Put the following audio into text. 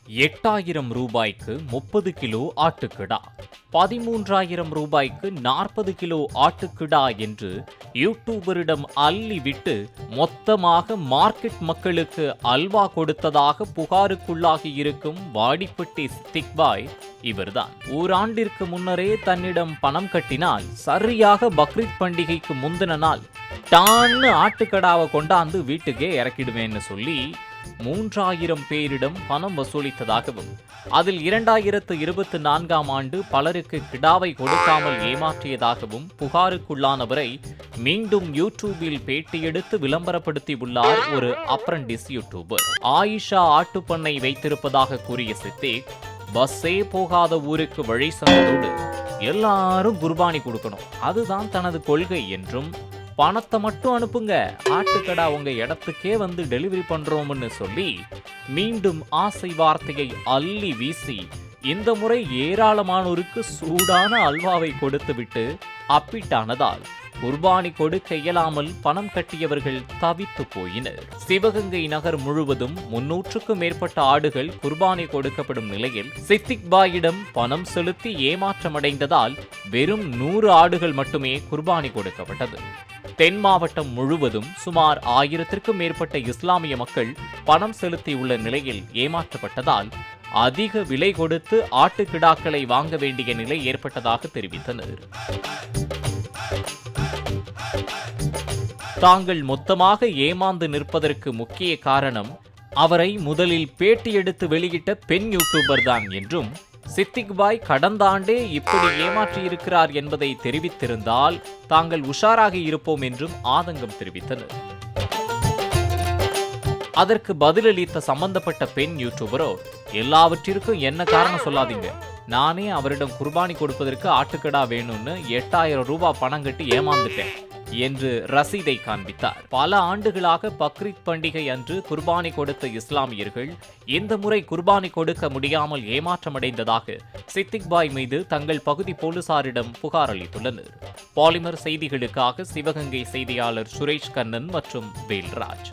8,000 ரூபாய்க்கு 30 கிலோ ஆட்டுக்கிடா, 13,000 ரூபாய்க்கு 40 கிலோ ஆட்டுக்கிடா என்று யூடியூபரிடம் அள்ளி விட்டு மொத்தமாக மார்க்கெட் மக்களுக்கு அல்வா கொடுத்ததாக புகாருக்குள்ளாகி இருக்கும் வாடிப்பட்டி சித்திக் பாய் இவர்தான். ஓராண்டிற்கு முன்னரே தன்னிடம் பணம் கட்டினால் சரியாக பக்ரீத் பண்டிகைக்கு முந்தின நாள் டான்னு ஆட்டுக்கடாவை கொண்டாந்து வீட்டுக்கே இறக்கிடுவேன்னு சொல்லி 3,000 பேரிடம் பணம் வசூலித்ததாகவும், அதில் 2024ஆம் ஆண்டு பலருக்கு கிடாவை கொடுக்காமல் ஏமாற்றியதாகவும் புகாருக்குள்ளானவரை மீண்டும் யூடியூபில் பேட்டியெடுத்து விளம்பரப்படுத்தியுள்ளார் ஒரு அப்ரண்டிஸ் யூடியூபர். ஆயிஷா ஆட்டுப்பண்ணை வைத்திருப்பதாக கூறிய சித்திக், பஸ்ஸே போகாத ஊருக்கு வழி சொன்னதோடு எல்லாரும் குர்பானி கொடுக்கணும், அதுதான் தனது கொள்கை என்றும், பணத்தை மட்டும் அனுப்புங்க, ஆட்டுக்கடா உங்க இடத்துக்கே வந்து டெலிவரி பண்றோம்னு சொல்லி மீண்டும் ஆசை வார்த்தையை அள்ளி வீசி இந்த முறை ஏராளமானோருக்கு சூடான அல்வாவை கொடுத்துவிட்டு அப்பிட்டானதால் குர்பானி கொடுக்க இயலாமல் பணம் கட்டியவர்கள் தவித்து போயினர். சிவகங்கை நகர் முழுவதும் 300க்கும் மேற்பட்ட ஆடுகள் குர்பானி கொடுக்கப்படும் நிலையில் சித்திக் பாயிடம் பணம் செலுத்தி ஏமாற்றமடைந்ததால் வெறும் 100 ஆடுகள் மட்டுமே குர்பானி கொடுக்கப்பட்டது. தென் மாவட்டம் முழுவதும் சுமார் 1000க்கும் மேற்பட்ட இஸ்லாமிய மக்கள் பணம் செலுத்தியுள்ள நிலையில் ஏமாற்றப்பட்டதால் அதிக விலை கொடுத்து ஆட்டுக்கிடாக்களை வாங்க வேண்டிய நிலை ஏற்பட்டதாக தெரிவித்தனர். தாங்கள் மொத்தமாக ஏமாந்து நிற்பதற்கு முக்கிய காரணம் அவரை முதலில் பேட்டி எடுத்து வெளியிட்ட பெண் யூடியூபர் தான் என்றும், சித்திக் பாய் கடந்த ஆண்டே இப்படி ஏமாற்றியிருக்கிறார் என்பதை தெரிவித்திருந்தால் தாங்கள் உஷாராக இருப்போம் என்றும் ஆதங்கம் தெரிவித்தனர். அதற்கு பதிலளித்த சம்பந்தப்பட்ட பெண் யூடியூபரோ, எல்லாவற்றிற்கும் என்ன காரணம் சொல்லாதீங்க, நானே அவரிடம் குர்பானி கொடுப்பதற்கு ஆட்டுக்கடா வேணும்னு 8,000 ரூபாய் பணம் கட்டி ஏமாந்துட்டேன் என்று ரசீதை காண்பித்தார். பல ஆண்டுகளாக பக்ரீத் பண்டிகை அன்று குர்பானி கொடுத்த இஸ்லாமியர்கள் இந்த முறை குர்பானி கொடுக்க முடியாமல் ஏமாற்றமடைந்ததாக சித்திக் பாய் மீது தங்கள் பகுதி போலீசாரிடம் புகார் அளித்துள்ளனர். பாலிமர் செய்திகளுக்காக சிவகங்கை செய்தியாளர் சுரேஷ் கண்ணன் மற்றும் வேல்ராஜ்.